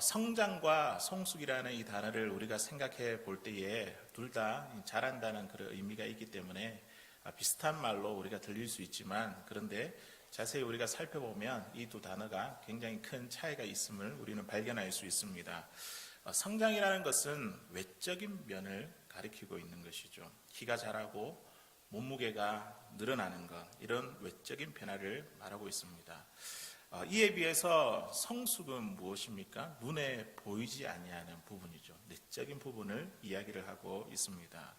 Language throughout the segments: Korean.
성장과 성숙이라는 이 단어를 우리가 생각해 볼 때에 둘 다 잘한다는 그런 의미가 있기 때문에 비슷한 말로 우리가 들릴 수 있지만, 그런데 자세히 우리가 살펴보면 이 두 단어가 굉장히 큰 차이가 있음을 우리는 발견할 수 있습니다. 성장이라는 것은 외적인 면을 가리키고 있는 것이죠. 키가 자라고 몸무게가 늘어나는 것, 이런 외적인 변화를 말하고 있습니다. 이에 비해서 성숙은 무엇입니까? 눈에 보이지 아니하는 부분이죠. 내적인 부분을 이야기를 하고 있습니다.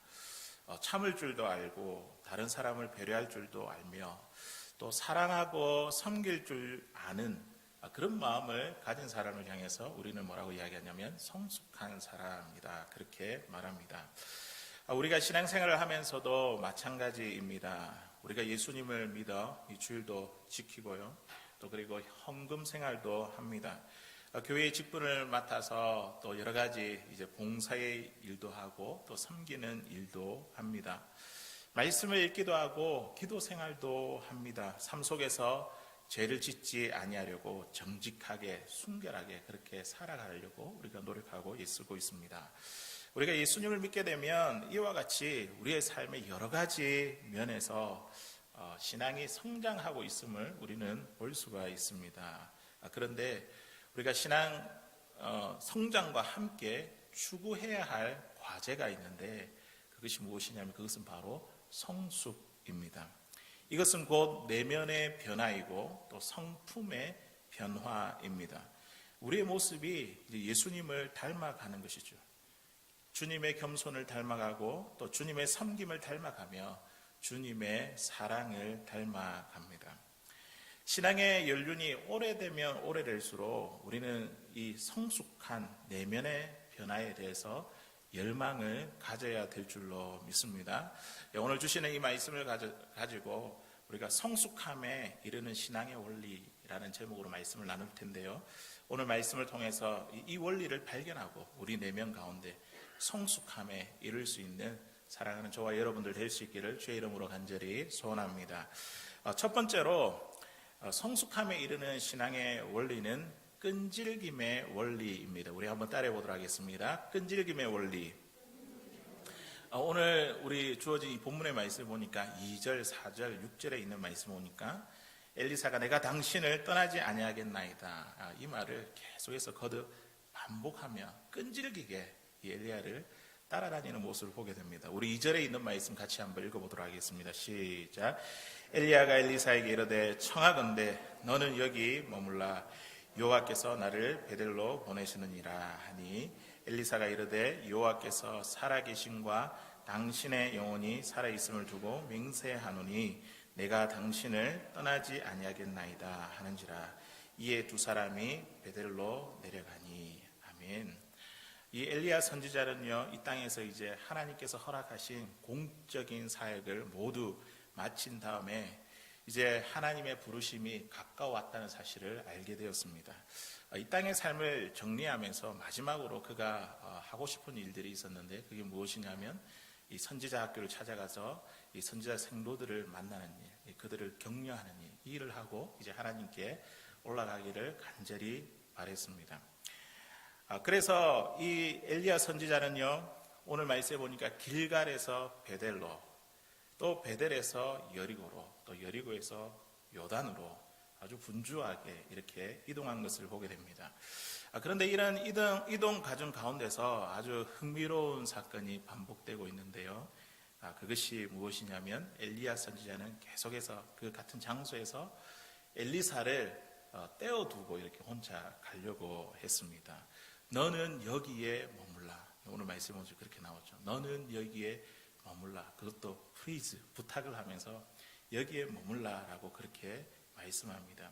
참을 줄도 알고 다른 사람을 배려할 줄도 알며 또 사랑하고 섬길 줄 아는 그런 마음을 가진 사람을 향해서 우리는 뭐라고 이야기하냐면 성숙한 사람이다, 그렇게 말합니다. 우리가 신앙생활을 하면서도 마찬가지입니다. 우리가 예수님을 믿어 이 주일도 지키고요, 또 그리고 헌금 생활도 합니다. 교회의 직분을 맡아서 또 여러 가지 이제 봉사의 일도 하고 또 섬기는 일도 합니다. 말씀을 읽기도 하고 기도 생활도 합니다. 삶 속에서 죄를 짓지 아니하려고 정직하게 순결하게 그렇게 살아가려고 우리가 노력하고 쓰고 있습니다. 우리가 예수님을 믿게 되면 이와 같이 우리의 삶의 여러 가지 면에서 신앙이 성장하고 있음을 우리는 볼 수가 있습니다. 그런데 우리가 신앙 성장과 함께 추구해야 할 과제가 있는데, 그것이 무엇이냐면 그것은 바로 성숙입니다. 이것은 곧 내면의 변화이고 또 성품의 변화입니다. 우리의 모습이 예수님을 닮아가는 것이죠. 주님의 겸손을 닮아가고 또 주님의 섬김을 닮아가며 주님의 사랑을 닮아갑니다. 신앙의 연륜이 오래되면 오래될수록 우리는 이 성숙한 내면의 변화에 대해서 열망을 가져야 될 줄로 믿습니다. 오늘 주시는 이 말씀을 가지고 우리가 성숙함에 이르는 신앙의 원리라는 제목으로 말씀을 나눌 텐데요. 오늘 말씀을 통해서 이 원리를 발견하고 우리 내면 가운데 성숙함에 이를 수 있는 사랑하는 저와 여러분들 될 수 있기를 주의 이름으로 간절히 소원합니다. 첫 번째로 성숙함에 이르는 신앙의 원리는 끈질김의 원리입니다. 우리 한번 따라해 보도록 하겠습니다. 끈질김의 원리. 오늘 우리 주어진 이 본문의 말씀을 보니까 2절, 4절, 6절에 있는 말씀을 보니까 엘리사가 내가 당신을 떠나지 아니하겠나이다, 이 말을 계속해서 거듭 반복하며 끈질기게 이 엘리야를 따라다니는 모습을 보게 됩니다. 우리 2절에 있는 말씀 같이 한번 읽어보도록 하겠습니다. 시작. 엘리야가 엘리사에게 이르되 청하건대 너는 여기 머물라, 여호와께서 나를 베델로 보내시느니라 하니, 엘리사가 이르되 여호와께서 살아계심과 당신의 영혼이 살아있음을 두고 맹세하노니 내가 당신을 떠나지 아니하겠나이다 하는지라. 이에 두 사람이 베델로 내려가니. 아멘. 이 엘리야 선지자는요, 이 땅에서 이제 하나님께서 허락하신 공적인 사역을 모두 마친 다음에 이제 하나님의 부르심이 가까워왔다는 사실을 알게 되었습니다. 이 땅의 삶을 정리하면서 마지막으로 그가 하고 싶은 일들이 있었는데, 그게 무엇이냐면 이 선지자 학교를 찾아가서 이 선지자 생도들을 만나는 일, 그들을 격려하는 일, 이 일을 하고 이제 하나님께 올라가기를 간절히 바랬습니다. 그래서 이 엘리야 선지자는요, 오늘 말씀에 보니까 길갈에서 베델로, 또 베델에서 여리고로, 또 여리고에서 요단으로 아주 분주하게 이렇게 이동한 것을 보게 됩니다. 그런데 이런 이동 과정 가운데서 아주 흥미로운 사건이 반복되고 있는데요. 그것이 무엇이냐면 엘리야 선지자는 계속해서 그 같은 장소에서 엘리사를 떼어두고 이렇게 혼자 가려고 했습니다. 너는 여기에 머물라. 오늘 말씀에 보면 그렇게 나오죠. 너는 여기에 머물라. 그것도 please, 부탁을 하면서 여기에 머물라라고 그렇게 말씀합니다.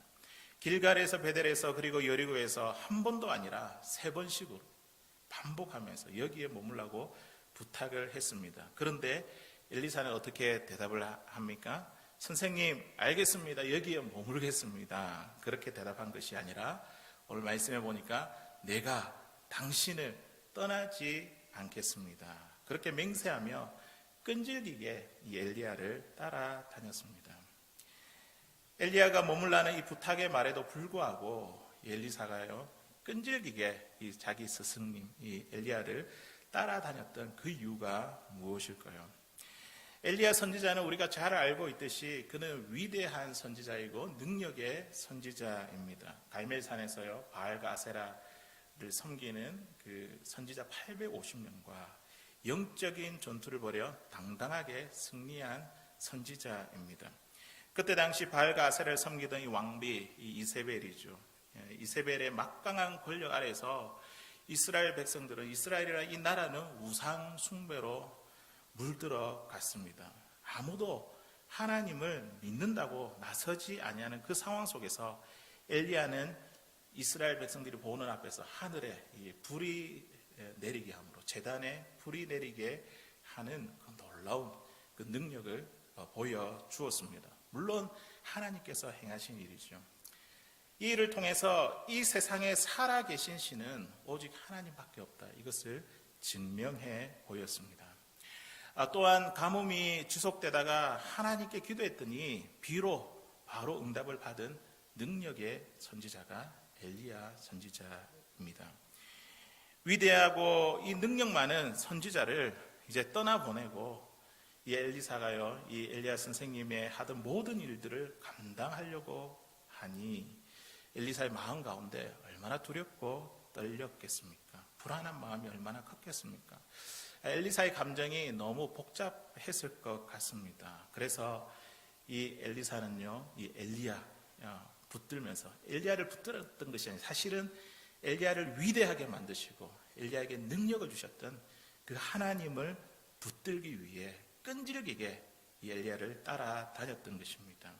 길갈에서 베델에서 그리고 여리고에서 한 번도 아니라 세 번씩으로 반복하면서 여기에 머물라고 부탁을 했습니다. 그런데 엘리사는 어떻게 대답을 합니까? 선생님, 알겠습니다. 여기에 머물겠습니다. 그렇게 대답한 것이 아니라 오늘 말씀해 보니까 내가 당신을 떠나지 않겠습니다. 그렇게 맹세하며 끈질기게 이 엘리야를 따라다녔습니다. 엘리야가 머물라는 이 부탁의 말에도 불구하고 엘리사가요, 끈질기게 이 자기 스승님 이 엘리야를 따라다녔던 그 이유가 무엇일까요? 엘리야 선지자는 우리가 잘 알고 있듯이 그는 위대한 선지자이고 능력의 선지자입니다. 갈멜산에서요 바알과 아세라를 섬기는 그 선지자 850명과 영적인 전투를 벌여 당당하게 승리한 선지자입니다. 그때 당시 바알과 아세라를 섬기던 이 왕비 이 이세벨이죠. 이세벨의 막강한 권력 아래서 이스라엘 백성들은 이스라엘이라는 이 나라는 우상 숭배로 물들어 갔습니다. 아무도 하나님을 믿는다고 나서지 아니하는 그 상황 속에서 엘리야는 이스라엘 백성들이 보는 앞에서 하늘에 불이 내리게 함으로 제단에 불이 내리게 하는 그 놀라운 그 능력을 보여주었습니다. 물론 하나님께서 행하신 일이죠. 이 일을 통해서 이 세상에 살아계신 신은 오직 하나님밖에 없다. 이것을 증명해 보였습니다. 또한 가뭄이 지속되다가 하나님께 기도했더니 비로 바로 응답을 받은 능력의 선지자가 엘리야 선지자입니다. 위대하고 이 능력 많은 선지자를 이제 떠나보내고 이 엘리사가요, 이 엘리야 선생님의 하던 모든 일들을 감당하려고 하니 엘리사의 마음 가운데 얼마나 두렵고 떨렸겠습니까? 불안한 마음이 얼마나 컸겠습니까? 엘리사의 감정이 너무 복잡했을 것 같습니다. 그래서 이 엘리사는요, 이 엘리야 붙들면서 엘리야를 붙들었던 것이 아니라 사실은 엘리야를 위대하게 만드시고 엘리야에게 능력을 주셨던 그 하나님을 붙들기 위해 끈질기게 이 엘리야를 따라다녔던 것입니다.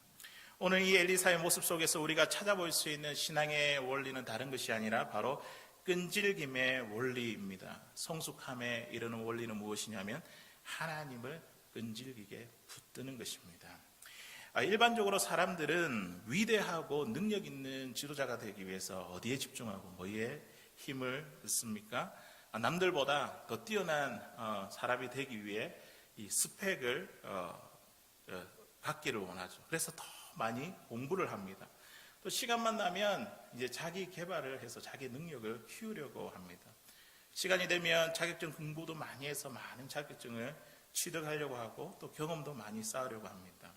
오늘 이 엘리사의 모습 속에서 우리가 찾아볼 수 있는 신앙의 원리는 다른 것이 아니라 바로 끈질김의 원리입니다. 성숙함에 이르는 원리는 무엇이냐면 하나님을 끈질기게 붙드는 것입니다. 일반적으로 사람들은 위대하고 능력 있는 지도자가 되기 위해서 어디에 집중하고 뭐에 힘을 씁니까? 남들보다 더 뛰어난 사람이 되기 위해 이 스펙을 갖기를 원하죠. 그래서 더 많이 공부를 합니다. 또 시간만 나면 이제 자기 개발을 해서 자기 능력을 키우려고 합니다. 시간이 되면 자격증 공부도 많이 해서 많은 자격증을 취득하려고 하고 또 경험도 많이 쌓으려고 합니다.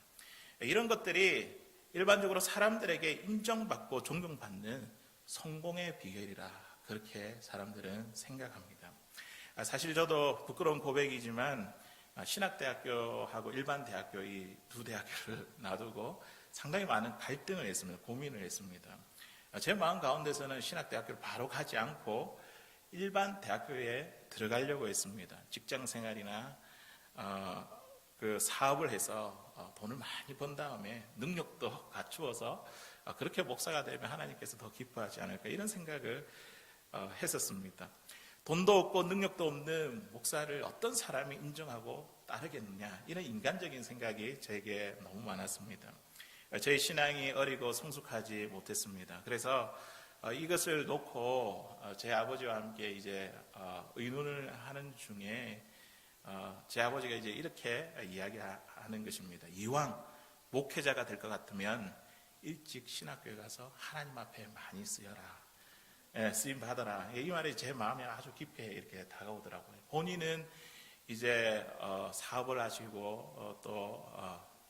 이런 것들이 일반적으로 사람들에게 인정받고 존경받는 성공의 비결이라 그렇게 사람들은 생각합니다. 사실 저도 부끄러운 고백이지만 신학대학교하고 일반대학교 이 두 대학교를 놔두고 상당히 많은 갈등을 했습니다. 고민을 했습니다. 제 마음 가운데서는 신학대학교를 바로 가지 않고 일반 대학교에 들어가려고 했습니다. 직장 생활이나 그 사업을 해서 돈을 많이 번 다음에 능력도 갖추어서 그렇게 목사가 되면 하나님께서 더 기뻐하지 않을까 이런 생각을 했었습니다. 돈도 없고 능력도 없는 목사를 어떤 사람이 인정하고 따르겠느냐 이런 인간적인 생각이 제게 너무 많았습니다. 저희 신앙이 어리고 성숙하지 못했습니다. 그래서 이것을 놓고 제 아버지와 함께 이제 의논을 하는 중에 제 아버지가 이제 이렇게 이야기하는 것입니다. 이왕 목회자가 될 것 같으면 일찍 신학교에 가서 하나님 앞에 많이 쓰여라. 쓰임 받아라. 이 말이 제 마음에 아주 깊게 이렇게 다가오더라고요. 본인은 이제 사업을 하시고 또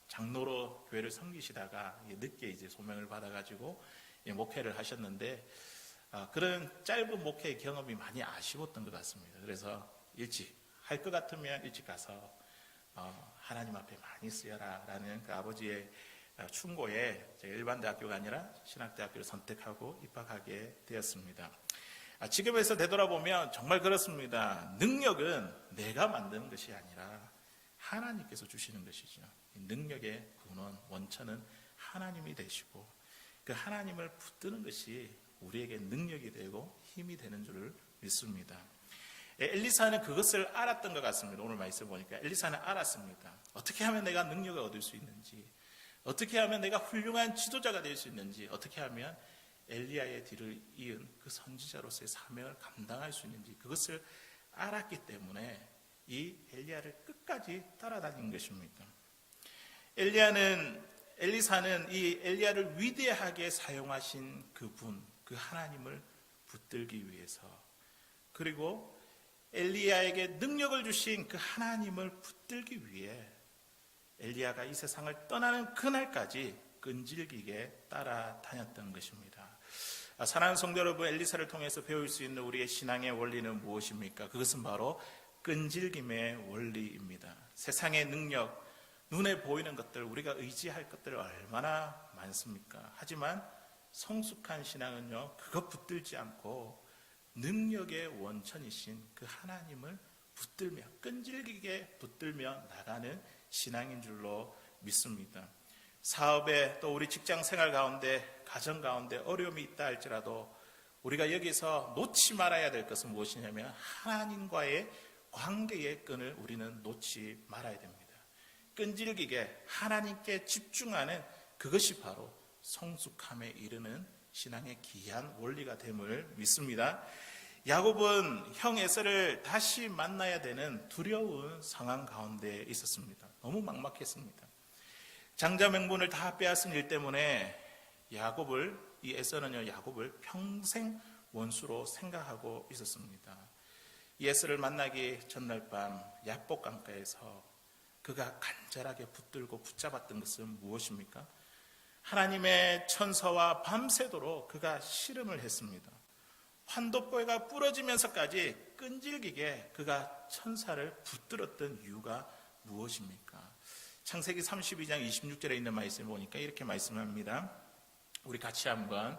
장로로 교회를 섬기시다가 늦게 이제 소명을 받아가지고 목회를 하셨는데 그런 짧은 목회 경험이 많이 아쉬웠던 것 같습니다. 그래서 일찍 할 것 같으면 일찍 가서 하나님 앞에 많이 쓰여라라는 그 아버지의 충고에 제가 일반 대학교가 아니라 신학대학교를 선택하고 입학하게 되었습니다. 지금에서 되돌아보면 정말 그렇습니다. 능력은 내가 만드는 것이 아니라 하나님께서 주시는 것이죠. 능력의 근원, 원천은 하나님이 되시고 그 하나님을 붙드는 것이 우리에게 능력이 되고 힘이 되는 줄을 믿습니다. 엘리사는 그것을 알았던 것 같습니다. 오늘 말씀 보니까 엘리사는 알았습니다. 어떻게 하면 내가 능력을 얻을 수 있는지, 어떻게 하면 내가 훌륭한 지도자가 될 수 있는지, 어떻게 하면 엘리야의 뒤를 이은 그 선지자로서의 사명을 감당할 수 있는지 그것을 알았기 때문에 이 엘리야를 끝까지 따라다닌 것입니다. 엘리사는 이 엘리야를 위대하게 사용하신 그분, 그 하나님을 붙들기 위해서, 그리고 엘리야에게 능력을 주신 그 하나님을 붙들기 위해 엘리야가 이 세상을 떠나는 그날까지 끈질기게 따라다녔던 것입니다. 사랑하는 성도 여러분, 엘리사를 통해서 배울 수 있는 우리의 신앙의 원리는 무엇입니까? 그것은 바로 끈질김의 원리입니다. 세상의 능력, 눈에 보이는 것들, 우리가 의지할 것들 얼마나 많습니까? 하지만 성숙한 신앙은요, 그것 붙들지 않고 능력의 원천이신 그 하나님을 붙들며, 끈질기게 붙들며 나가는 신앙인 줄로 믿습니다. 사업에, 또 우리 직장 생활 가운데, 가정 가운데 어려움이 있다 할지라도 우리가 여기서 놓지 말아야 될 것은 무엇이냐면 하나님과의 관계의 끈을 우리는 놓지 말아야 됩니다. 끈질기게 하나님께 집중하는 그것이 바로 성숙함에 이르는 신앙의 귀한 원리가 됨을 믿습니다. 야곱은 형 에서를 다시 만나야 되는 두려운 상황 가운데 있었습니다. 너무 막막했습니다. 장자 명분을 다 빼앗은 일 때문에 이 에서는요, 야곱을 평생 원수로 생각하고 있었습니다. 이 에서를 만나기 전날 밤 야복 강가에서 그가 간절하게 붙들고 붙잡았던 것은 무엇입니까? 하나님의 천사와 밤새도록 그가 씨름을 했습니다. 환도뼈가 부러지면서까지 끈질기게 그가 천사를 붙들었던 이유가 무엇입니까? 창세기 32장 26절에 있는 말씀을 보니까 이렇게 말씀합니다. 우리 같이 한번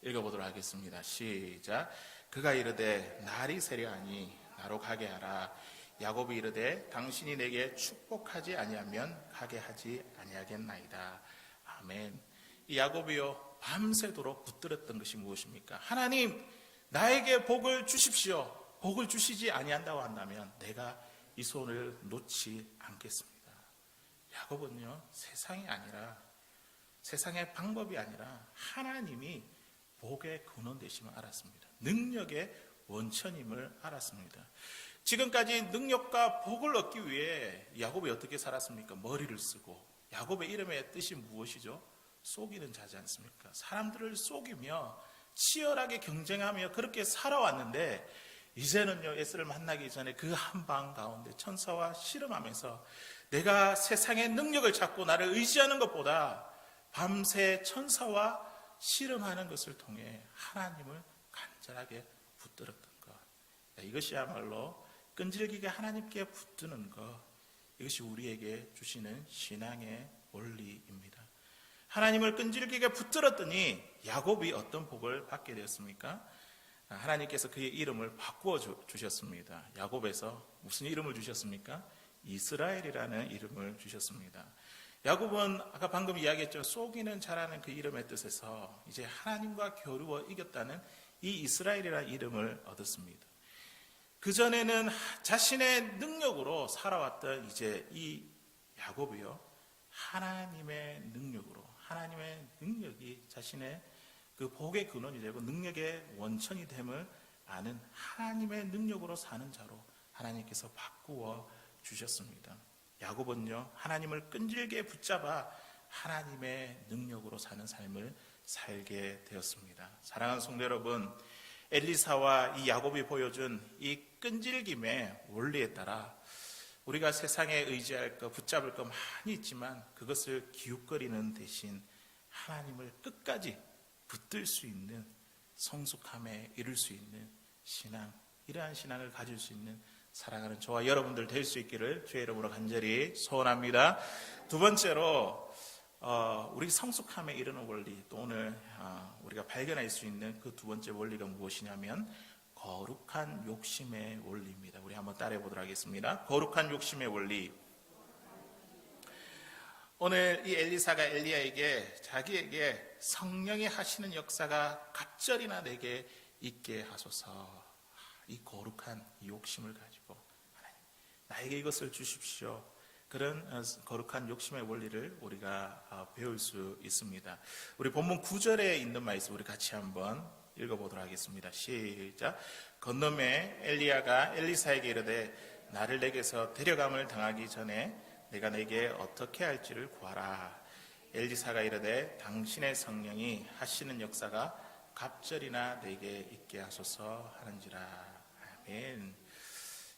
읽어보도록 하겠습니다. 시작. 그가 이르되 날이 새려하니 나로 가게 하라. 야곱이 이르되 당신이 내게 축복하지 아니하면 가게 하지 아니하겠나이다. 아멘. 이 야곱이요, 밤새도록 붙들었던 것이 무엇입니까? 하나님, 나에게 복을 주십시오. 복을 주시지 아니한다고 한다면 내가 이 손을 놓지 않겠습니다. 야곱은요, 세상이 아니라, 세상의 방법이 아니라 하나님이 복의 근원 되심을 알았습니다. 능력의 원천임을 알았습니다. 지금까지 능력과 복을 얻기 위해 야곱이 어떻게 살았습니까? 머리를 쓰고. 야곱의 이름의 뜻이 무엇이죠? 속이는 자지 않습니까? 사람들을 속이며 치열하게 경쟁하며 그렇게 살아왔는데, 이제는요, 에서를 만나기 전에 그 한방 가운데 천사와 씨름하면서 내가 세상의 능력을 찾고 나를 의지하는 것보다 밤새 천사와 씨름하는 것을 통해 하나님을 간절하게 붙들었던 것, 이것이야말로 끈질기게 하나님께 붙드는 것, 이것이 우리에게 주시는 신앙의 원리입니다. 하나님을 끈질기게 붙들었더니 야곱이 어떤 복을 받게 되었습니까? 하나님께서 그의 이름을 바꾸어 주셨습니다. 야곱에서 무슨 이름을 주셨습니까? 이스라엘이라는 이름을 주셨습니다. 야곱은 아까 방금 이야기했죠. 속이는 자라는 그 이름의 뜻에서 이제 하나님과 겨루어 이겼다는 이 이스라엘이라는 이름을 얻었습니다. 그전에는 자신의 능력으로 살아왔던 이제 이 야곱이요, 하나님의 능력으로, 하나님의 능력이 자신의 그 복의 근원이 되고 능력의 원천이 됨을 아는 하나님의 능력으로 사는 자로 하나님께서 바꾸어 주셨습니다. 야곱은요, 하나님을 끈질게 붙잡아 하나님의 능력으로 사는 삶을 살게 되었습니다. 사랑하는 성도 여러분, 엘리사와 이 야곱이 보여준 이 끈질김의 원리에 따라 우리가 세상에 의지할 것, 붙잡을 것 많이 있지만 그것을 기웃거리는 대신 하나님을 끝까지 붙들 수 있는 성숙함에 이를 수 있는 신앙, 이러한 신앙을 가질 수 있는 사랑하는 저와 여러분들 될 수 있기를 주의 이름으로 간절히 소원합니다. 두 번째로 우리 성숙함에 이르는 원리, 또 오늘 우리가 발견할 수 있는 그 두 번째 원리가 무엇이냐면 거룩한 욕심의 원리입니다. 우리 한번 따라해 보도록 하겠습니다. 거룩한 욕심의 원리. 오늘 이 엘리사가 엘리야에게 자기에게 성령이 하시는 역사가 갑절이나 내게 있게 하소서, 이 거룩한 욕심을 가지고 하나님, 나에게 이것을 주십시오. 그런 거룩한 욕심의 원리를 우리가 배울 수 있습니다. 우리 본문 9절에 있는 말씀 우리 같이 한번 읽어보도록 하겠습니다. 시작. 건너매 엘리야가 엘리사에게 이르되 나를 내게서 데려감을 당하기 전에 내가 내게 어떻게 할지를 구하라. 엘리사가 이르되 당신의 성령이 하시는 역사가 갑절이나 내게 있게 하소서 하는지라. 아멘.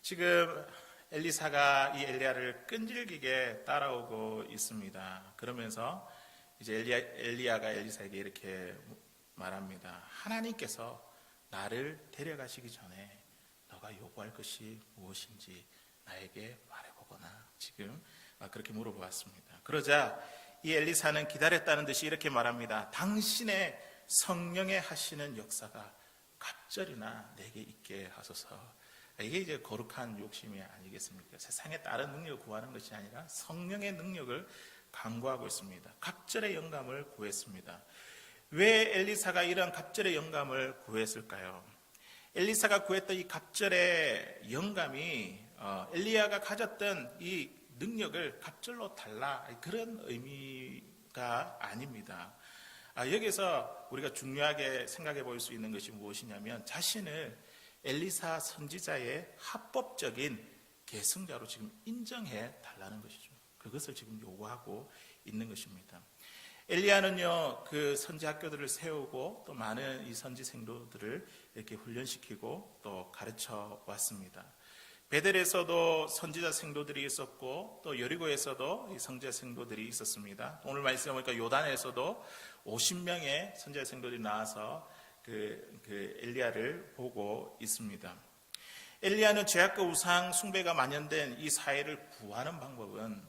지금 엘리사가 이 엘리야를 끈질기게 따라오고 있습니다. 그러면서 이제 엘리야가 엘리사에게 이렇게 말합니다. 하나님께서 나를 데려가시기 전에 너가 요구할 것이 무엇인지 나에게 말해보거나. 지금 그렇게 물어보았습니다. 그러자 이 엘리사는 기다렸다는 듯이 이렇게 말합니다. 당신의 성령의 하시는 역사가 갑절이나 내게 있게 하소서. 이게 이제 거룩한 욕심이 아니겠습니까? 세상에 다른 능력을 구하는 것이 아니라 성령의 능력을 간구하고 있습니다. 갑절의 영감을 구했습니다. 왜 엘리사가 이런 갑절의 영감을 구했을까요? 엘리사가 구했던 이 갑절의 영감이 엘리야가 가졌던 이 능력을 갑절로 달라, 그런 의미가 아닙니다. 여기서 우리가 중요하게 생각해 볼 수 있는 것이 무엇이냐면 자신을 엘리사 선지자의 합법적인 계승자로 지금 인정해 달라는 것이죠. 그것을 지금 요구하고 있는 것입니다. 엘리야는요, 그 선지 학교들을 세우고 또 많은 이 선지 생도들을 이렇게 훈련시키고 또 가르쳐 왔습니다. 베델에서도 선지자 생도들이 있었고 또 여리고에서도 이 선지자 생도들이 있었습니다. 오늘 말씀해 보니까 요단에서도 50명의 선지자 생도들이 나와서 그 엘리야를 보고 있습니다. 엘리야는 죄악과 우상 숭배가 만연된 이 사회를 구하는 방법은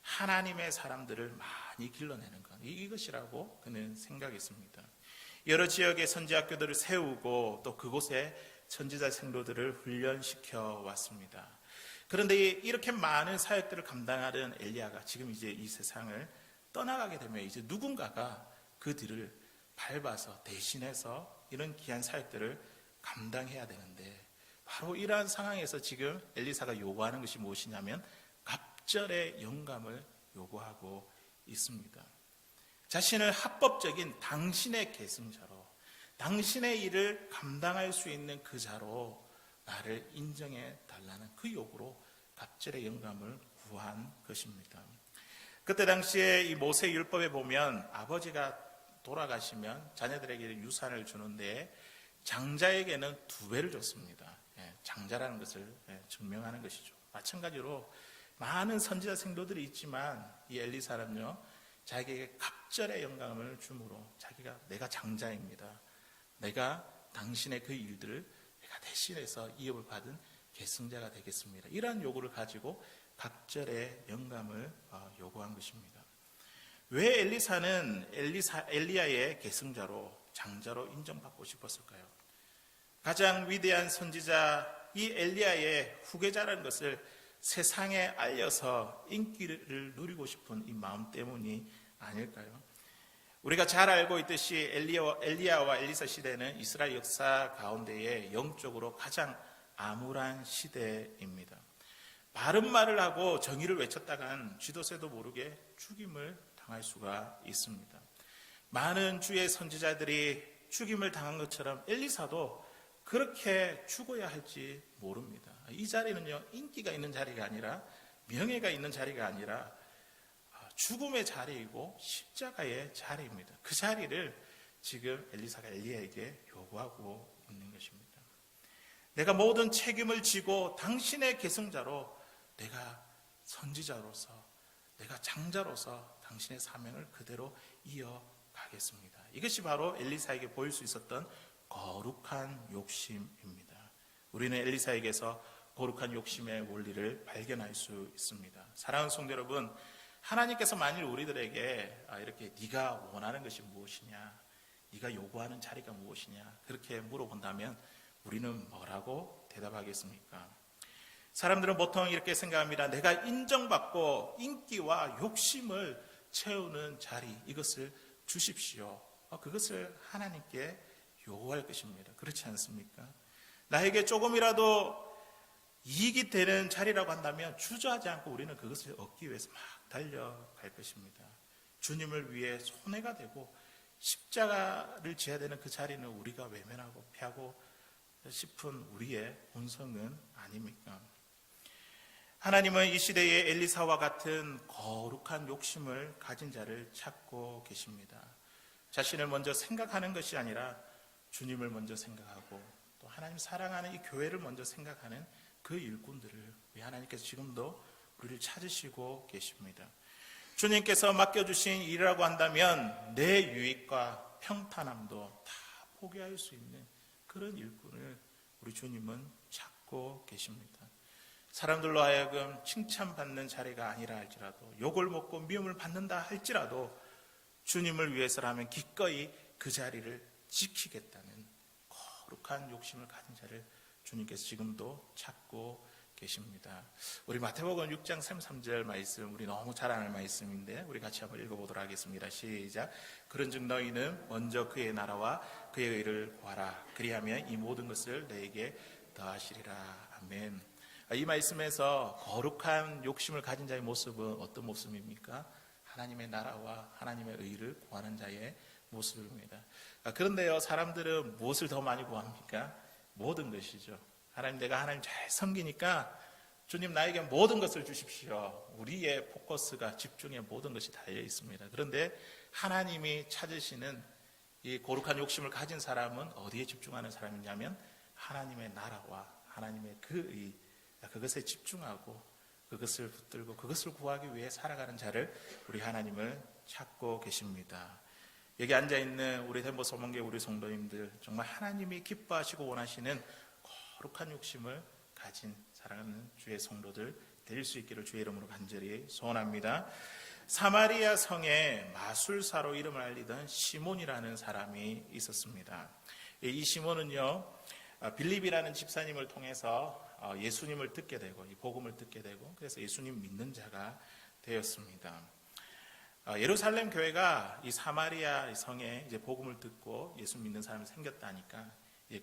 하나님의 사람들을 많이 길러내는 것, 이것이라고 그는 생각했습니다. 여러 지역의 선지학교들을 세우고 또 그곳에 선지자 생도들을 훈련시켜 왔습니다. 그런데 이렇게 많은 사역들을 감당하던 엘리야가 지금 이제 이 세상을 떠나가게 되면 이제 누군가가 그 뒤를 밟아서 대신해서 이런 귀한 사역들을 감당해야 되는데, 바로 이러한 상황에서 지금 엘리사가 요구하는 것이 무엇이냐면 갑절의 영감을 요구하고 있습니다. 자신을 합법적인 당신의 계승자로, 당신의 일을 감당할 수 있는 그 자로 나를 인정해 달라는 그 요구로 갑절의 영감을 구한 것입니다. 그때 당시에 이 모세 율법에 보면 아버지가 돌아가시면 자녀들에게 유산을 주는데 장자에게는 2배를 줬습니다. 장자라는 것을 증명하는 것이죠. 마찬가지로 많은 선지자 생도들이 있지만 이 엘리사는요, 자기에게 갑절의 영감을 주므로 자기가 내가 장자입니다. 내가 당신의 그 일들을 내가 대신해서 이업을 받은 계승자가 되겠습니다. 이러한 요구를 가지고 갑절의 영감을 요구한 것입니다. 왜 엘리사는 엘리야의 계승자로, 장자로 인정받고 싶었을까요? 가장 위대한 선지자 이 엘리야의 후계자라는 것을 세상에 알려서 인기를 누리고 싶은 이 마음 때문이 아닐까요? 우리가 잘 알고 있듯이 엘리야와 엘리사 시대는 이스라엘 역사 가운데에 영적으로 가장 암울한 시대입니다. 바른 말을 하고 정의를 외쳤다간 쥐도새도 모르게 죽임을 당할 수가 있습니다. 많은 주의 선지자들이 죽임을 당한 것처럼 엘리사도 그렇게 죽어야 할지 모릅니다. 이 자리는요, 인기가 있는 자리가 아니라, 명예가 있는 자리가 아니라 죽음의 자리이고 십자가의 자리입니다. 그 자리를 지금 엘리사가 엘리야에게 요구하고 있는 것입니다. 내가 모든 책임을 지고 당신의 계승자로, 내가 선지자로서, 내가 장자로서 당신의 사명을 그대로 이어가겠습니다. 이것이 바로 엘리사에게 보일 수 있었던 거룩한 욕심입니다. 우리는 엘리사에게서 거룩한 욕심의 원리를 발견할 수 있습니다. 사랑하는 성도 여러분, 하나님께서 만일 우리들에게 이렇게 네가 원하는 것이 무엇이냐, 네가 요구하는 자리가 무엇이냐 그렇게 물어본다면 우리는 뭐라고 대답하겠습니까? 사람들은 보통 이렇게 생각합니다. 내가 인정받고 인기와 욕심을 채우는 자리, 이것을 주십시오. 그것을 하나님께 요구할 것입니다. 그렇지 않습니까? 나에게 조금이라도 이익이 되는 자리라고 한다면 주저하지 않고 우리는 그것을 얻기 위해서 막 달려갈 것입니다. 주님을 위해 손해가 되고 십자가를 지어야 되는 그 자리는 우리가 외면하고 피하고 싶은 우리의 본성은 아닙니까? 하나님은 이 시대에 엘리사와 같은 거룩한 욕심을 가진 자를 찾고 계십니다. 자신을 먼저 생각하는 것이 아니라 주님을 먼저 생각하고 또 하나님 사랑하는 이 교회를 먼저 생각하는 그 일꾼들을 우리 하나님께서 지금도 우리를 찾으시고 계십니다. 주님께서 맡겨주신 일이라고 한다면 내 유익과 평탄함도 다 포기할 수 있는 그런 일꾼을 우리 주님은 찾고 계십니다. 사람들로 하여금 칭찬받는 자리가 아니라 할지라도, 욕을 먹고 미움을 받는다 할지라도 주님을 위해서라면 기꺼이 그 자리를 지키겠다는 거룩한 욕심을 가진 자를 주님께서 지금도 찾고 계십니다. 우리 마태복음 6장 33절 말씀, 우리 너무 잘 아는 말씀인데 우리 같이 한번 읽어보도록 하겠습니다. 시작. 그런즉 너희는 먼저 그의 나라와 그의 의를 구하라. 그리하면 이 모든 것을 너에게 더하시리라. 아멘. 이 말씀에서 거룩한 욕심을 가진 자의 모습은 어떤 모습입니까? 하나님의 나라와 하나님의 의를 구하는 자의 모습입니다. 그런데요, 사람들은 무엇을 더 많이 구합니까? 모든 것이죠. 하나님, 내가 하나님 잘 섬기니까 주님 나에게 모든 것을 주십시오. 우리의 포커스가, 집중의 모든 것이 달려 있습니다. 그런데 하나님이 찾으시는 이 거룩한 욕심을 가진 사람은 어디에 집중하는 사람이냐면 하나님의 나라와 하나님의 그 의, 그것에 집중하고 그것을 붙들고 그것을 구하기 위해 살아가는 자를 우리 하나님을 찾고 계십니다. 여기 앉아있는 우리 덴버 소망교회 우리 성도님들, 정말 하나님이 기뻐하시고 원하시는 거룩한 욕심을 가진 사랑하는 주의 성도들 될 수 있기를 주의 이름으로 간절히 소원합니다. 사마리아 성에 마술사로 이름을 알리던 시몬이라는 사람이 있었습니다. 이 시몬은요, 빌립이라는 집사님을 통해서 예수님을 듣게 되고 이 복음을 듣게 되고 그래서 예수님 믿는 자가 되었습니다. 예루살렘 교회가 이 사마리아 성에 이제 복음을 듣고 예수 믿는 사람이 생겼다니까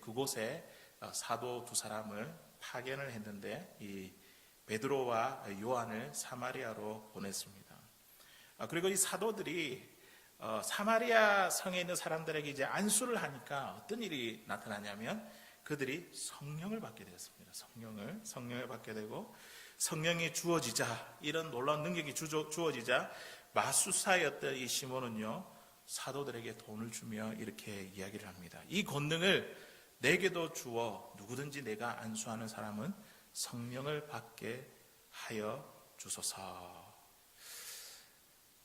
그곳에 사도 두 사람을 파견을 했는데 이 베드로와 요한을 사마리아로 보냈습니다. 그리고 이 사도들이 사마리아 성에 있는 사람들에게 이제 안수를 하니까 어떤 일이 나타나냐면 그들이 성령을 받게 되었습니다. 성령을 받게 되고 성령이 주어지자, 이런 놀라운 능력이 주어지자 마술사였던 이 시몬은요, 사도들에게 돈을 주며 이렇게 이야기를 합니다. 이 권능을 내게도 주어 누구든지 내가 안수하는 사람은 성령을 받게 하여 주소서.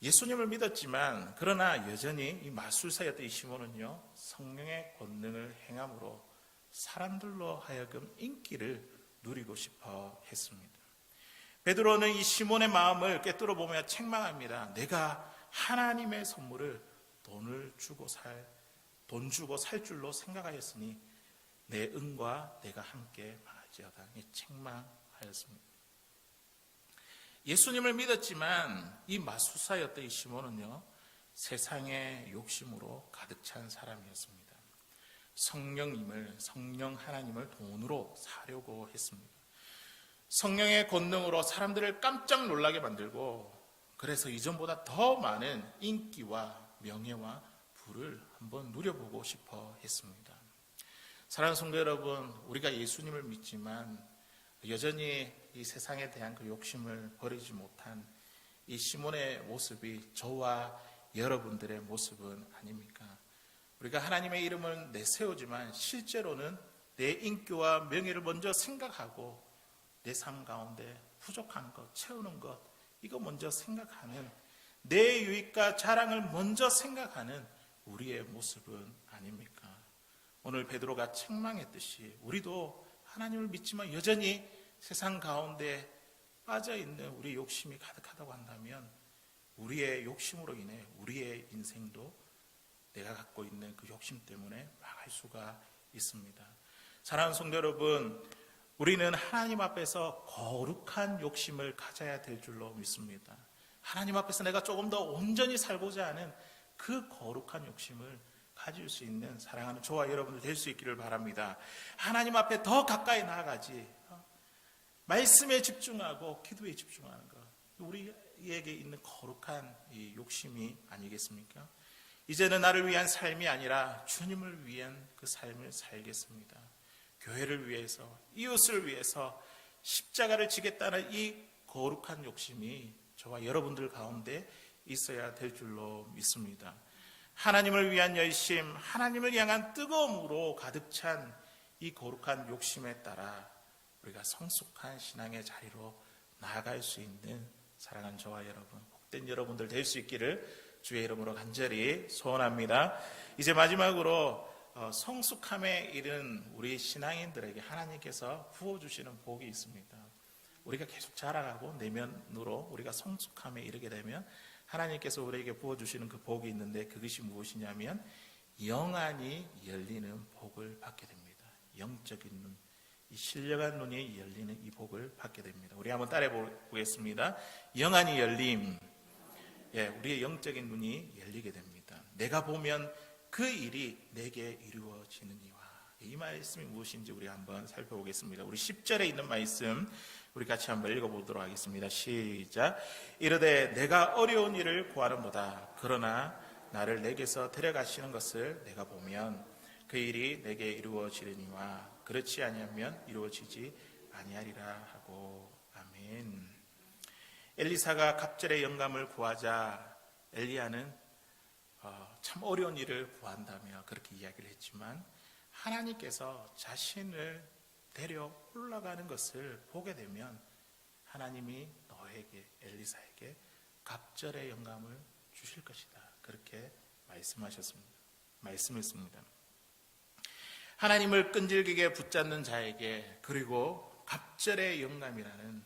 예수님을 믿었지만 그러나 여전히 이 마술사였던 이 시몬은요, 성령의 권능을 행함으로 사람들로 하여금 인기를 누리고 싶어 했습니다. 베드로는 이 시몬의 마음을 꿰뚫어 보며 책망합니다. 내가 하나님의 선물을 돈 주고 살 줄로 생각하였으니 내 은과 내가 함께 망할지어다. 책망하였습니다. 예수님을 믿었지만 이 마술사였던 이 시몬은요, 세상의 욕심으로 가득 찬 사람이었습니다. 성령 하나님을 돈으로 사려고 했습니다. 성령의 권능으로 사람들을 깜짝 놀라게 만들고 그래서 이전보다 더 많은 인기와 명예와 부를 한번 누려보고 싶어 했습니다. 사랑하는 성도 여러분, 우리가 예수님을 믿지만 여전히 이 세상에 대한 그 욕심을 버리지 못한 이 시몬의 모습이 저와 여러분들의 모습은 아닙니까? 우리가 하나님의 이름을 내세우지만 실제로는 내 인기와 명예를 먼저 생각하고 내 삶 가운데 부족한 것, 채우는 것, 이거 먼저 생각하는, 내 유익과 자랑을 먼저 생각하는 우리의 모습은 아닙니까? 오늘 베드로가 책망했듯이 우리도 하나님을 믿지만 여전히 세상 가운데 빠져있는 우리의 욕심이 가득하다고 한다면 우리의 욕심으로 인해 우리의 인생도 내가 갖고 있는 그 욕심 때문에 망할 수가 있습니다. 사랑하는 성도 여러분, 우리는 하나님 앞에서 거룩한 욕심을 가져야 될 줄로 믿습니다. 하나님 앞에서 내가 조금 더 온전히 살고자 하는 그 거룩한 욕심을 가질 수 있는 사랑하는 저와 여러분들 될 수 있기를 바랍니다. 하나님 앞에 더 가까이 나아가지, 말씀에 집중하고 기도에 집중하는 것, 우리에게 있는 거룩한 이 욕심이 아니겠습니까? 이제는 나를 위한 삶이 아니라 주님을 위한 그 삶을 살겠습니다. 교회를 위해서, 이웃을 위해서 십자가를 지겠다는 이 거룩한 욕심이 저와 여러분들 가운데 있어야 될 줄로 믿습니다. 하나님을 위한 열심, 하나님을 향한 뜨거움으로 가득 찬 이 거룩한 욕심에 따라 우리가 성숙한 신앙의 자리로 나아갈 수 있는 사랑하는 저와 여러분, 복된 여러분들 될 수 있기를 주의 이름으로 간절히 소원합니다. 이제 마지막으로 성숙함에 이른 우리 신앙인들에게 하나님께서 부어주시는 복이 있습니다. 우리가 계속 자라가고 내면으로 우리가 성숙함에 이르게 되면 하나님께서 우리에게 부어주시는 그 복이 있는데, 그것이 무엇이냐면 영안이 열리는 복을 받게 됩니다. 영적인 눈, 이 신령한 눈이 열리는 이 복을 받게 됩니다. 우리 한번 따라해 보겠습니다. 영안이 열림. 우리의 영적인 눈이 열리게 됩니다. 내가 보면 그 일이 내게 이루어지느니와. 이 말씀이 무엇인지 우리 한번 살펴보겠습니다. 우리 10절에 있는 말씀 우리 같이 한번 읽어보도록 하겠습니다. 시작. 이르되 내가 어려운 일을 구하는보다 그러나 나를 내게서 데려가시는 것을 내가 보면 그 일이 내게 이루어지느니와 그렇지 아니하면 이루어지지 아니하리라 하고. 아멘. 엘리사가 갑절의 영감을 구하자 엘리야는 참 어려운 일을 구한다며 그렇게 이야기를 했지만, 하나님께서 자신을 데려 올라가는 것을 보게 되면 하나님이 너에게, 엘리사에게 갑절의 영감을 주실 것이다, 그렇게 말씀했습니다. 하나님을 끈질기게 붙잡는 자에게, 그리고 갑절의 영감이라는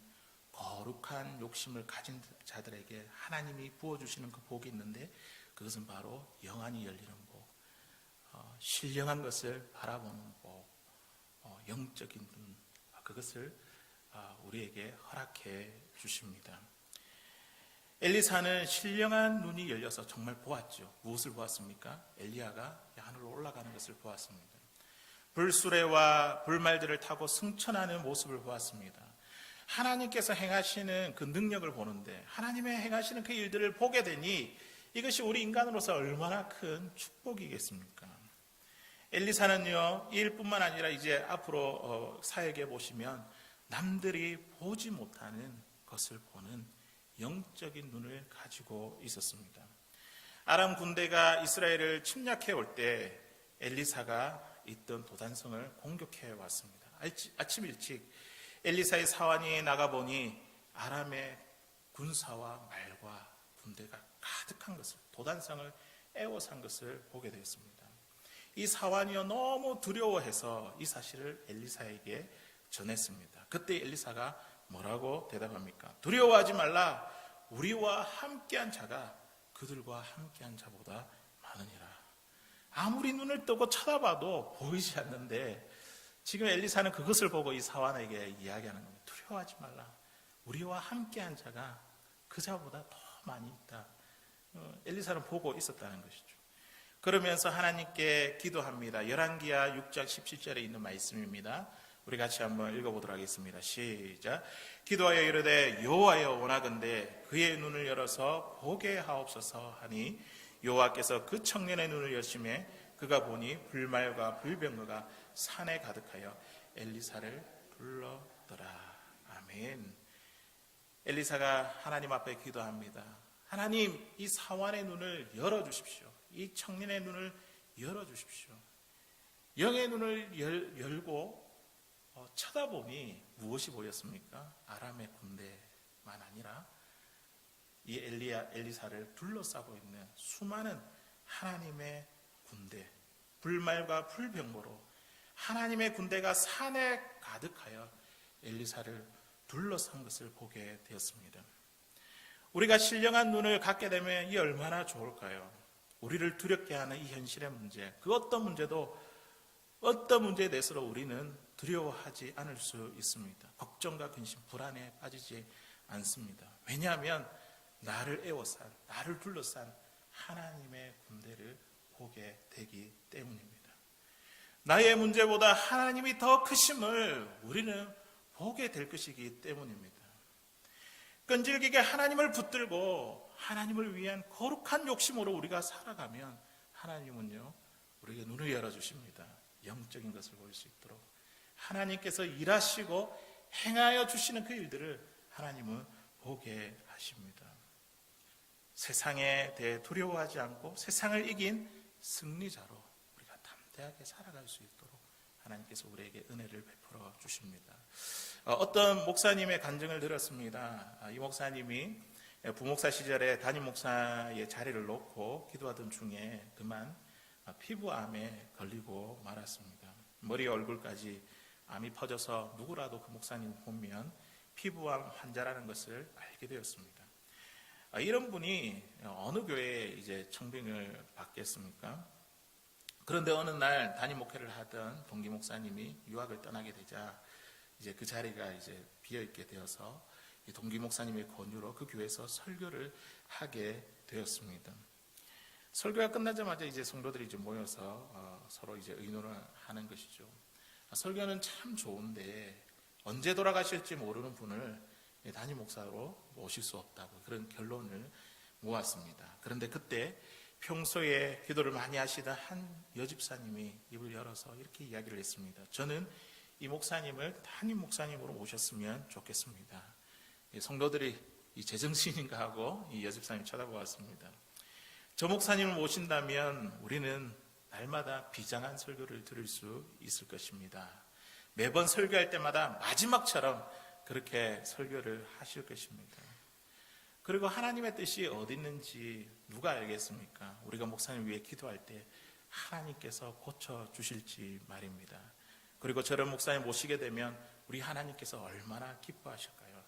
거룩한 욕심을 가진 자들에게 하나님이 부어주시는 그 복이 있는데, 그것은 바로 영안이 열리는 복, 신령한 것을 바라보는 복, 영적인 눈, 그것을 우리에게 허락해 주십니다. 엘리사는 신령한 눈이 열려서 정말 보았죠. 무엇을 보았습니까? 엘리야가 하늘로 올라가는 것을 보았습니다. 불수레와 불말들을 타고 승천하는 모습을 보았습니다. 하나님께서 행하시는 그 능력을 보는데, 하나님의 행하시는 그 일들을 보게 되니 이것이 우리 인간으로서 얼마나 큰 축복이겠습니까? 엘리사는요, 이 일뿐만 아니라 이제 앞으로 사역에 보시면 남들이 보지 못하는 것을 보는 영적인 눈을 가지고 있었습니다. 아람 군대가 이스라엘을 침략해 올 때 엘리사가 있던 도단성을 공격해 왔습니다. 아침 일찍 엘리사의 사환이 나가보니 아람의 군사와 말과 군대가 가득한 것을, 도단성을 에워싼 것을 보게 되었습니다. 이 사환이요, 너무 두려워해서 이 사실을 엘리사에게 전했습니다. 그때 엘리사가 뭐라고 대답합니까? 두려워하지 말라. 우리와 함께한 자가 그들과 함께한 자보다 많으니라. 아무리 눈을 뜨고 쳐다봐도 보이지 않는데, 지금 엘리사는 그것을 보고 이 사환에게 이야기하는 겁니다. 두려워하지 말라. 우리와 함께한 자가 그 자보다 더 많이 있다. 엘리사는 보고 있었다는 것이죠. 그러면서 하나님께 기도합니다. 열왕기하 6장 17절에 있는 말씀입니다. 우리 같이 한번 읽어보도록 하겠습니다. 시작. 기도하여 이르되 여호와여 원하건대 그의 눈을 열어서 보게 하옵소서 하니, 여호와께서 그 청년의 눈을 여심해 그가 보니 불말과 불병거가 산에 가득하여 엘리사를 둘러더라. 아멘. 엘리사가 하나님 앞에 기도합니다. 하나님, 이 사환의 눈을 열어주십시오. 이 청년의 눈을 열어주십시오. 영의 눈을 열고 쳐다보니 무엇이 보였습니까? 아람의 군대만 아니라 이 엘리사를 둘러싸고 있는 수많은 하나님의 군대, 불말과 불병거로 하나님의 군대가 산에 가득하여 엘리사를 둘러싼 것을 보게 되었습니다. 우리가 신령한 눈을 갖게 되면 이 얼마나 좋을까요? 우리를 두렵게 하는 이 현실의 문제, 그 어떤 문제에 대해서 우리는 두려워하지 않을 수 있습니다. 걱정과 근심, 불안에 빠지지 않습니다. 왜냐하면 나를 에워싼, 나를 둘러싼 하나님의 군대를 보게 되기 때문입니다. 나의 문제보다 하나님이 더 크심을 우리는 보게 될 것이기 때문입니다. 끈질기게 하나님을 붙들고 하나님을 위한 거룩한 욕심으로 우리가 살아가면 하나님은요, 우리에게 눈을 열어주십니다. 영적인 것을 볼 수 있도록 하나님께서 일하시고 행하여 주시는 그 일들을 하나님은 보게 하십니다. 세상에 대해 두려워하지 않고 세상을 이긴 승리자로 우리가 담대하게 살아갈 수 있도록 하나님께서 우리에게 은혜를 베풀어 주십니다. 어떤 목사님의 간증을 들었습니다. 이 목사님이 부목사 시절에 담임 목사의 자리를 놓고 기도하던 중에 그만 피부암에 걸리고 말았습니다. 머리 얼굴까지 암이 퍼져서 누구라도 그 목사님 보면 피부암 환자라는 것을 알게 되었습니다. 이런 분이 어느 교회에 이제 청빙을 받겠습니까? 그런데 어느 날 담임 목회를 하던 동기 목사님이 유학을 떠나게 되자 이제 그 자리가 이제 비어 있게 되어서 이 동기 목사님의 권유로 그 교회에서 설교를 하게 되었습니다. 설교가 끝나자마자 이제 성도들이 이제 모여서 서로 이제 의논을 하는 것이죠. 설교는 참 좋은데 언제 돌아가실지 모르는 분을 담임 목사로 모실 수 없다고 그런 결론을 모았습니다. 그런데 그때 평소에 기도를 많이 하시던 한 여집사님이 입을 열어서 이렇게 이야기를 했습니다. 저는 이 목사님을 담임 목사님으로 모셨으면 좋겠습니다. 성도들이 이 제정신인가 하고 이 여집사님 쳐다보았습니다. 저 목사님을 모신다면 우리는 날마다 비장한 설교를 들을 수 있을 것입니다. 매번 설교할 때마다 마지막처럼 그렇게 설교를 하실 것입니다. 그리고 하나님의 뜻이 어디 있는지 누가 알겠습니까? 우리가 목사님 위해 기도할 때 하나님께서 고쳐주실지 말입니다. 그리고 저런 목사님 모시게 되면 우리 하나님께서 얼마나 기뻐하실까요?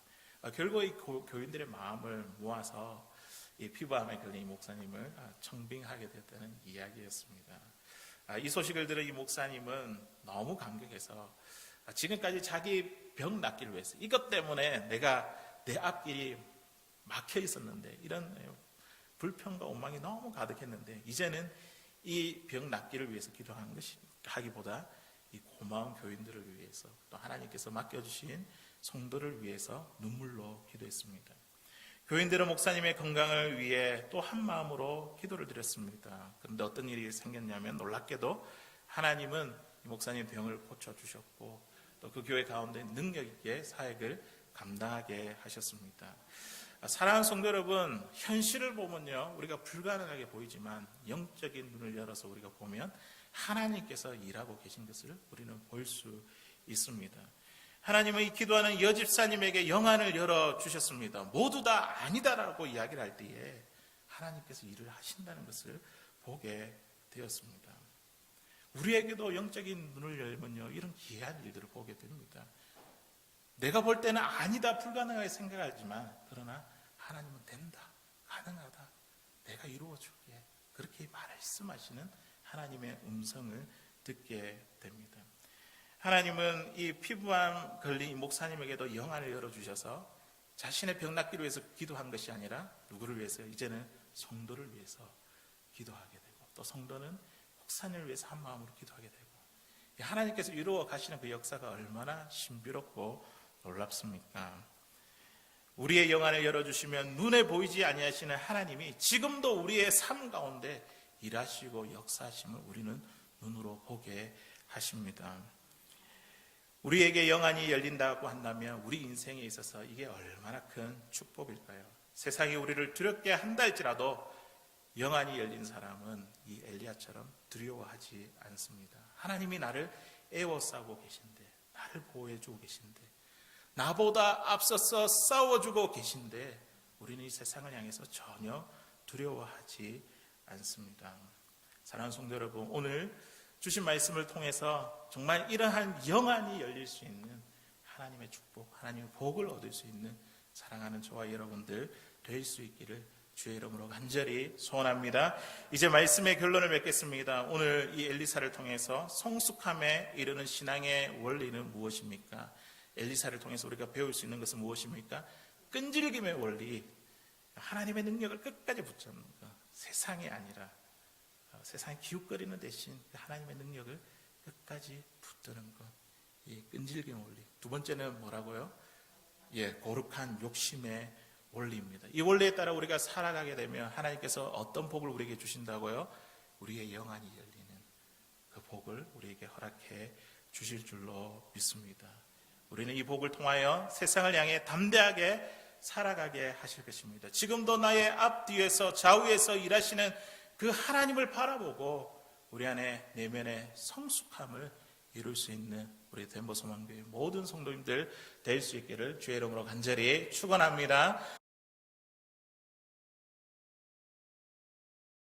결국 이 교인들의 마음을 모아서 이 피부암에 걸린 이 목사님을 청빙하게 됐다는 이야기였습니다. 이 소식을 들은 이 목사님은 너무 감격해서 지금까지 자기 병 낫기를 위해서 이것 때문에 내가 내 앞길이 막혀 있었는데 이런 불평과 원망이 너무 가득했는데 이제는 이 병 낫기를 위해서 기도하는 것이 하기보다 이 고마운 교인들을 위해서 또 하나님께서 맡겨주신 성도를 위해서 눈물로 기도했습니다. 교인들은 목사님의 건강을 위해 또 한 마음으로 기도를 드렸습니다. 그런데 어떤 일이 생겼냐면 놀랍게도 하나님은 이 목사님 병을 고쳐주셨고 또 그 교회 가운데 능력 있게 사역을 감당하게 하셨습니다. 사랑하는 성도 여러분, 현실을 보면요 우리가 불가능하게 보이지만 영적인 눈을 열어서 우리가 보면 하나님께서 일하고 계신 것을 우리는 볼 수 있습니다. 하나님은 이 기도하는 여집사님에게 영안을 열어주셨습니다. 모두 다 아니다라고 이야기를 할 때에 하나님께서 일을 하신다는 것을 보게 되었습니다. 우리에게도 영적인 눈을 열면요 이런 기이한 일들을 보게 됩니다. 내가 볼 때는 아니다, 불가능하게 생각하지만 그러나 하나님은 된다, 가능하다, 내가 이루어줄게 그렇게 말씀하시는 하나님의 음성을 듣게 됩니다. 하나님은 이 피부암 걸린 목사님에게도 영안을 열어주셔서 자신의 병 낫기를 위해서 기도한 것이 아니라 누구를 위해서? 이제는 성도를 위해서 기도하게 되고 또 성도는 목사님을 위해서 한 마음으로 기도하게 되고 하나님께서 이루어 가시는 그 역사가 얼마나 신비롭고 놀랍습니까? 우리의 영안을 열어주시면 눈에 보이지 아니하시는 하나님이 지금도 우리의 삶 가운데 일하시고 역사하심을 우리는 눈으로 보게 하십니다. 우리에게 영안이 열린다고 한다면 우리 인생에 있어서 이게 얼마나 큰 축복일까요? 세상이 우리를 두렵게 한다 할지라도 영안이 열린 사람은 이 엘리야처럼 두려워하지 않습니다. 하나님이 나를 에워싸고 계신데, 나를 보호해주고 계신데, 나보다 앞서서 싸워주고 계신데 우리는 이 세상을 향해서 전혀 두려워하지 않습니다. 사랑하는 성도 여러분, 오늘 주신 말씀을 통해서 정말 이러한 영안이 열릴 수 있는 하나님의 축복, 하나님의 복을 얻을 수 있는 사랑하는 저와 여러분들 될 수 있기를 주의 이름으로 간절히 소원합니다. 이제 말씀의 결론을 맺겠습니다. 오늘 이 엘리사를 통해서 성숙함에 이르는 신앙의 원리는 무엇입니까? 엘리사를 통해서 우리가 배울 수 있는 것은 무엇입니까? 끈질김의 원리, 하나님의 능력을 끝까지 붙잡는 것, 세상이 아니라 세상이 기웃거리는 대신 하나님의 능력을 끝까지 붙드는 것, 이 끈질김의 원리. 두 번째는 뭐라고요? 거룩한 욕심의 원리입니다. 이 원리에 따라 우리가 살아가게 되면 하나님께서 어떤 복을 우리에게 주신다고요? 우리의 영안이 열리는 그 복을 우리에게 허락해 주실 줄로 믿습니다. 우리는 이 복을 통하여 세상을 향해 담대하게 살아가게 하실 것입니다. 지금도 나의 앞뒤에서 좌우에서 일하시는 그 하나님을 바라보고 우리 안에 내면의 성숙함을 이룰 수 있는 우리 덴버소망교회 모든 성도님들 될 수 있기를 주의 이름으로 간절히 축원합니다.